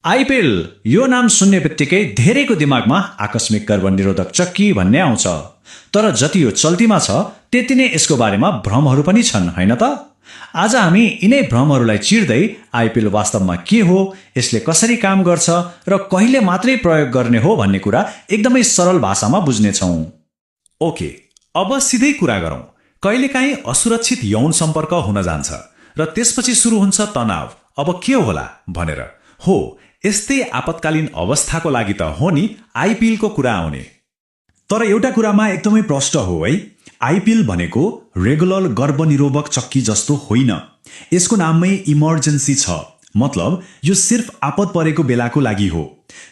IPL यो नाम सुन्ने बित्तिकै धेरैको दिमागमा आकस्मिक गर्भनिरोधक चक्की भन्ने आउँछ। तर जति यो चल्तीमा छ त्यति नै यसको बारेमा भ्रमहरू पनि छन्, हैन त? आज हामी यिनै भ्रमहरूलाई चिर्दै आइपिएल वास्तवमा के हो, यसले कसरी काम गर्छ र कहिले मात्रै प्रयोग गर्ने हो भन्ने कुरा एकदमै सरल भाषामा बुझ्नेछौँ। ओके, अब सिधै कुरा गरौँ। कहिलेकाहीँ असुरक्षित यौन सम्पर्क हुन जान्छ र त्यसपछि सुरु हुन्छ तनाव, अब के होला भनेर। हो, यस्तै आपतकालीन अवस्थाको लागि त हो नि आइपिएलको कुरा आउने। तर एउटा कुरामा एकदमै प्रष्ट हो है, आइपिएल भनेको रेगुलर गर्भनिरोधक चक्की जस्तो होइन। यसको नाममै इमर्जेन्सी छ, मतलब यो सिर्फ आपत परेको बेलाको लागि हो।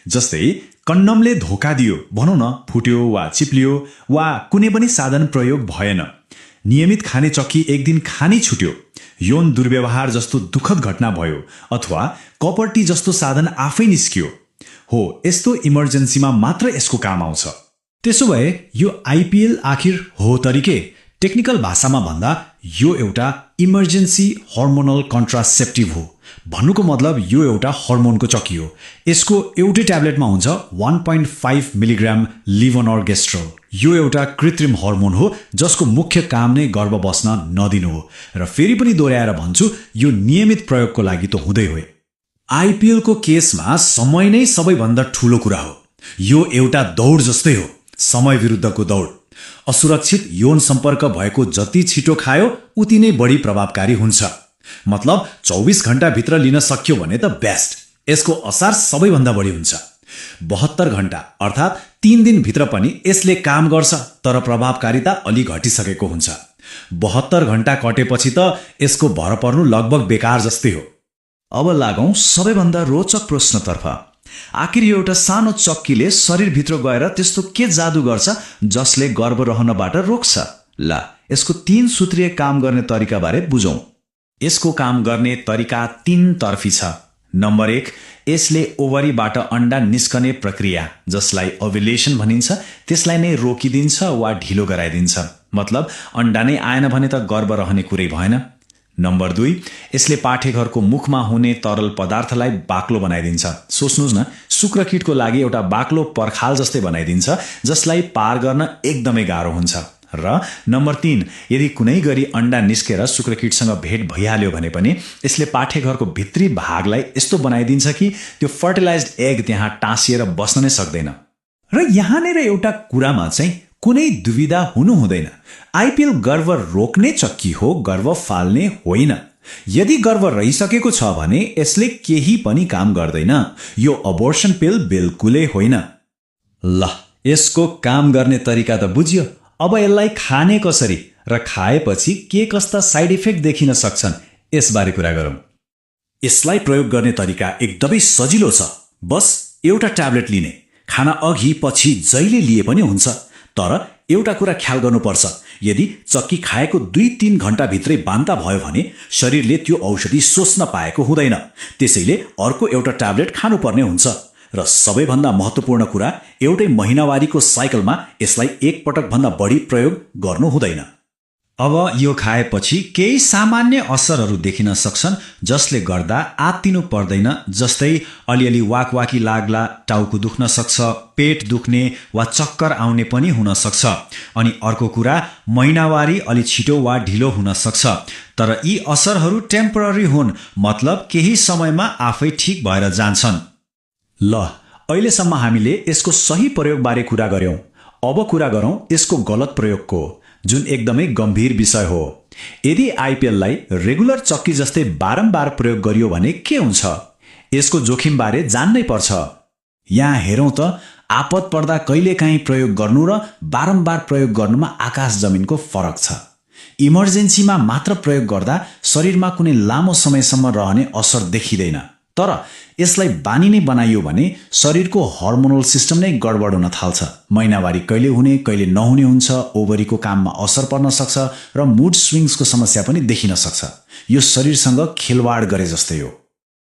जस्तै कन्डमले धोका दियो भनौँ न, फुट्यो वा चिप्लियो वा कुनै पनि साधन प्रयोग भएन, नियमित खाने चक्की एक दिन खानी छुट्यो, यौन दुर्व्यवहार जस्तो दुःखद घटना भयो अथवा कपर्टी जस्तो साधन आफै निस्कियो, हो यस्तो इमर्जेन्सीमा मात्र यसको काम आउँछ। त्यसो भए यो आइपिएल आखिर हो तरिके? टेक्निकल भाषामा भन्दा यो एउटा इमर्जेन्सी हर्मोनल कन्ट्रासेप्टिभ हो। भन्नुको मतलब यो एउटा हर्मोनको चक्की हो। यसको एउटै ट्याब्लेटमा हुन्छ 1.5 मिलिग्राम लिभोनर्गेस्ट्रल। यो एउटा कृत्रिम हर्मोन हो जसको मुख्य काम नै गर्भ बस्न नदिनु हो। र फेरि पनि दोहोऱ्याएर भन्छु, यो नियमित प्रयोगको लागि त हुँदै हो। आइपिएलको केसमा समय नै सबैभन्दा ठूलो कुरा हो। यो एउटा दौड जस्तै हो, समय विरुद्धको दौड। असुरक्षित यौन सम्पर्क भएको जति छिटो खायो उति नै बढी प्रभावकारी हुन्छ। मतलब 24 घण्टाभित्र लिन सक्यो भने त बेस्ट। यसको असार सबैभन्दा बढी हुन्छ। 72 घण्टा अर्थात् 3 दिनभित्र पनि यसले काम गर्छ, तर प्रभावकारिता अलि घटिसकेको हुन्छ। 72 घण्टा कटेपछि त यसको भर पर्नु लगभग बेकार जस्तै हो। अब लागौं सबैभन्दा रोचक प्रश्नतर्फ। आखिर यो एउटा सानो चक्कीले शरीरभित्र गएर त्यस्तो के जादु गर्छ जसले गर्भ रहनबाट रोक्छ? ला, यसको 3 सूत्रीय काम गर्ने तरिका बारे बुझौं। यसको काम गर्ने तरिका 3 तर्फी छ। नम्बर 1, यसले ओभरीबाट अण्डा निस्कने प्रक्रिया, जसलाई ओभुलेसन भनिन्छ, त्यसलाई नै रोकिदिन्छ वा ढिलो गराइदिन्छ। मतलब अण्डा नै आएन भने त गर्भ रहने कुरै भएन। नम्बर 2, यसले पाठेघरको मुखमा हुने तरल पदार्थलाई बाक्लो बनाइदिन्छ। सोच्नुहोस् न, शुक्रकीटको लागि एउटा बाक्लो पर्खाल जस्तै बनाइदिन्छ जसलाई पार गर्न एकदमै गाह्रो हुन्छ। र नम्बर 3, यदि कुनै गरी अण्डा निस्केर शुक्रकीटसँग भेट भइहाल्यो भने पनि यसले पाठेघरको भित्री भागलाई यस्तो बनाइदिन्छ कि त्यो फर्टिलाइज्ड एग त्यहाँ टाँसिएर बस्न नै सक्दैन। र यहाँनिर एउटा कुरामा चाहिँ कुनै दुविधा हुनु हुँदैन। आइपिएल गर्भ रोक्ने चक्की हो, गर्भ फाल्ने होइन। यदि गर्भ रहिसकेको छ भने यसले केही पनि काम गर्दैन। यो अबोर्सन पिल बिल्कुलै होइन। ल, यसको काम गर्ने तरिका त बुझ्यो। अब यसलाई खाने कसरी र खाएपछि के कस्ता साइड इफेक्ट देखिन सक्छन् यसबारे कुरा गरौँ। यसलाई प्रयोग गर्ने तरिका एकदमै सजिलो छ। बस एउटा ट्याब्लेट लिने, खाना अघि पछि जहिले लिए पनि हुन्छ। तर एउटा कुरा ख्याल गर्नुपर्छ, यदि चक्की खाएको 2-3 घण्टाभित्रै बान्ता भयो भने शरीरले त्यो औषधि सोच्न पाएको हुँदैन। त्यसैले अर्को एउटा ट्याब्लेट खानुपर्ने हुन्छ। र सबैभन्दा महत्त्वपूर्ण कुरा, एउटै महिनावारीको साइकलमा यसलाई एक पटकभन्दा बढी प्रयोग गर्नु हुँदैन। अब यो खाएपछि केही सामान्य असरहरू देखिन सक्छन् जसले गर्दा आत्तिनु पर्दैन। जस्तै अलिअलि वाकवाकी लाग्ला, टाउको दुख्न सक्छ, पेट दुख्ने वा चक्कर आउने पनि हुन सक्छ। अनि अर्को कुरा, महिनावारी अलि छिटो वा ढिलो हुन सक्छ। तर यी असरहरू टेम्पररी हुन्, मतलब केही समयमा आफै ठिक भएर जान्छन्। ल, अहिलेसम्म हामीले यसको सही प्रयोगबारे कुरा गर्यौं। अब कुरा गरौँ यसको गलत प्रयोगको, जुन एकदमै गम्भीर विषय हो। यदि आइपिएललाई रेगुलर चक्की जस्तै बारम्बार प्रयोग गरियो भने के हुन्छ? यसको जोखिमबारे जान्नै पर्छ। यहाँ हेरौँ त, आपत पर्दा कहिलेकाहीँ प्रयोग गर्नु र बारम्बार प्रयोग गर्नुमा आकाश जमिनको फरक छ। इमर्जेन्सीमा मात्र प्रयोग गर्दा शरीरमा कुनै लामो समयसम्म रहने असर देखिँदैन। तर यसलाई बानी नै बनाइयो भने शरीरको हर्मोनल सिस्टम नै गडबड हुन थाल्छ। महिनावारी कहिले हुने कहिले नहुने हुन्छ, ओभरीको काममा असर पर्न सक्छ र मुड स्विङ्सको समस्या पनि देखिन सक्छ। यो शरीरसँग खेलवाड गरे जस्तै हो।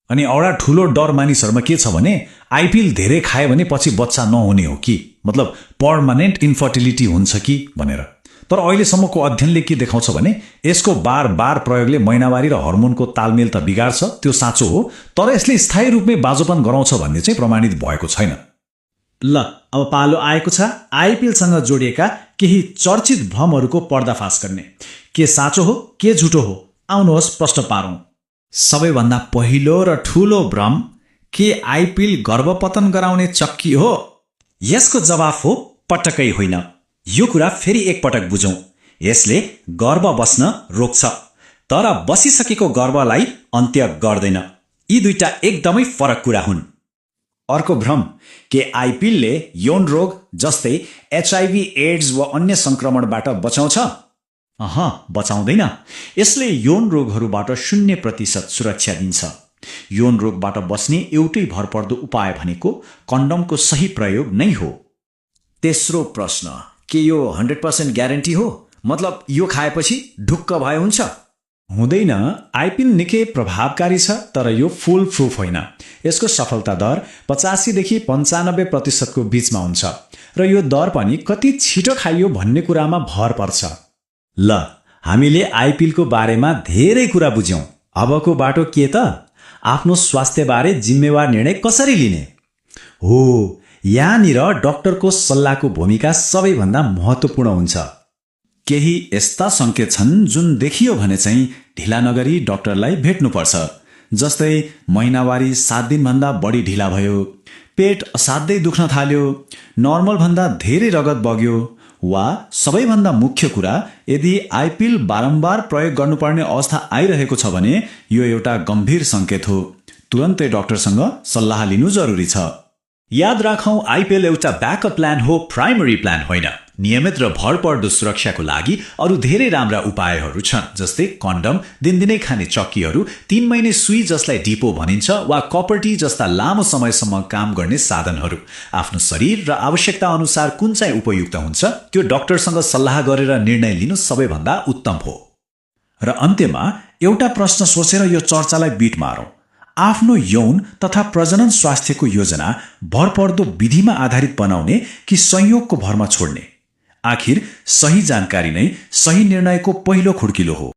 अनि एउटा ठूलो डर मानिसहरूमा के छ भने आइपिएल धेरै खायो भने पछि बच्चा नहुने हो कि, मतलब पर्मानेन्ट इन्फर्टिलिटी हुन्छ कि भनेर। तर अहिलेसम्मको अध्ययनले के देखाउँछ भने यसको बार बार प्रयोगले महिनावारी र हर्मोनको तालमेल त बिगार्छ, त्यो साँचो हो, तर यसले स्थायी रूपमै बाजोपन गराउँछ भन्ने चाहिँ प्रमाणित भएको छैन। ल अब पालो आएको छ आइपिएलसँग जोडिएका केही चर्चित भ्रमहरूको पर्दाफास गर्ने। के साँचो हो के झुटो हो, आउनुहोस् प्रश्न पारौं। सबैभन्दा पहिलो र ठूलो भ्रम, के आइपिएल गर्भपतन गराउने चक्की हो? यसको जवाफ हो पटक्कै होइन। यो कुरा फेरि एकपटक बुझौं। यसले गर्भ बस्न रोक्छ, तर बसिसकेको गर्भलाई अन्त्य गर्दैन। यी दुईटा एकदमै फरक कुरा हुन्। अर्को भ्रम, के आइपिएलले यौन रोग जस्तै एचआईभी एड्स वा अन्य संक्रमणबाट बचाउँछ? बचाउँदैन। यसले यौन रोगहरूबाट 0% सुरक्षा दिन्छ। यौन रोगबाट बस्ने एउटै भरपर्दो उपाय भनेको कन्डमको सही प्रयोग नै हो। तेस्रो प्रश्न, के यो 100% ग्यारेन्टी हो? मतलब यो खाएपछि ढुक्क भए हुन्छ? हुँदैन। आइपिएल निकै प्रभावकारी छ, तर यो फुल प्रुफ होइन। यसको सफलता दर 85 देखि 95% को बीचमा हुन्छ र यो दर पनि कति छिटो खाइयो भन्ने कुरामा भर पर्छ। ल हामीले आइपिएलको बारेमा धेरै कुरा बुझ्यौं। अबको बाटो के त? आफ्नो स्वास्थ्यबारे जिम्मेवार निर्णय कसरी लिने हो? यहाँनिर डाक्टरको सल्लाहको भूमिका सबैभन्दा महत्त्वपूर्ण हुन्छ। केही यस्ता संकेत छन् जुन देखियो भने चाहिँ ढिला नगरी डाक्टरलाई भेट्नुपर्छ। जस्तै महिनावारी 7 दिनभन्दा बढी ढिला भयो, पेट असाध्यै दुख्न थाल्यो, नर्मल भन्दा धेरै रगत बग्यो, वा सबैभन्दा मुख्य कुरा, यदि आइपिएल बारम्बार प्रयोग गर्नुपर्ने अवस्था आइरहेको छ भने यो एउटा गम्भीर संकेत हो। तुरन्तै डाक्टरसँग सल्लाह लिनु जरुरी छ। याद राखौं, आइपिएल एउटा ब्याकअप प्लान हो, प्राइमरी प्लान होइन। नियमित र भरपर्दो सुरक्षाको लागि अरू धेरै राम्रा उपायहरू छन्, जस्तै कन्डम, दिनदिनै खाने चक्कीहरू, 3 महिने सुई जसलाई डिपो भनिन्छ, वा कपर्टी जस्ता लामो समयसम्म काम गर्ने साधनहरू। आफ्नो शरीर र आवश्यकता अनुसार कुन चाहिँ उपयुक्त हुन्छ त्यो डाक्टरसँग सल्लाह गरेर निर्णय लिनु सबैभन्दा उत्तम हो। र अन्त्यमा एउटा प्रश्न सोचेर यो चर्चालाई बिट मारौं। आफ्नो यौन तथा प्रजनन स्वास्थ्यको योजना भरपर्दो विधिमा आधारित बनाउने कि संयोगको भरमा छोड्ने? आखिर सही जानकारी नै सही निर्णयको पहिलो खुड्किलो हो।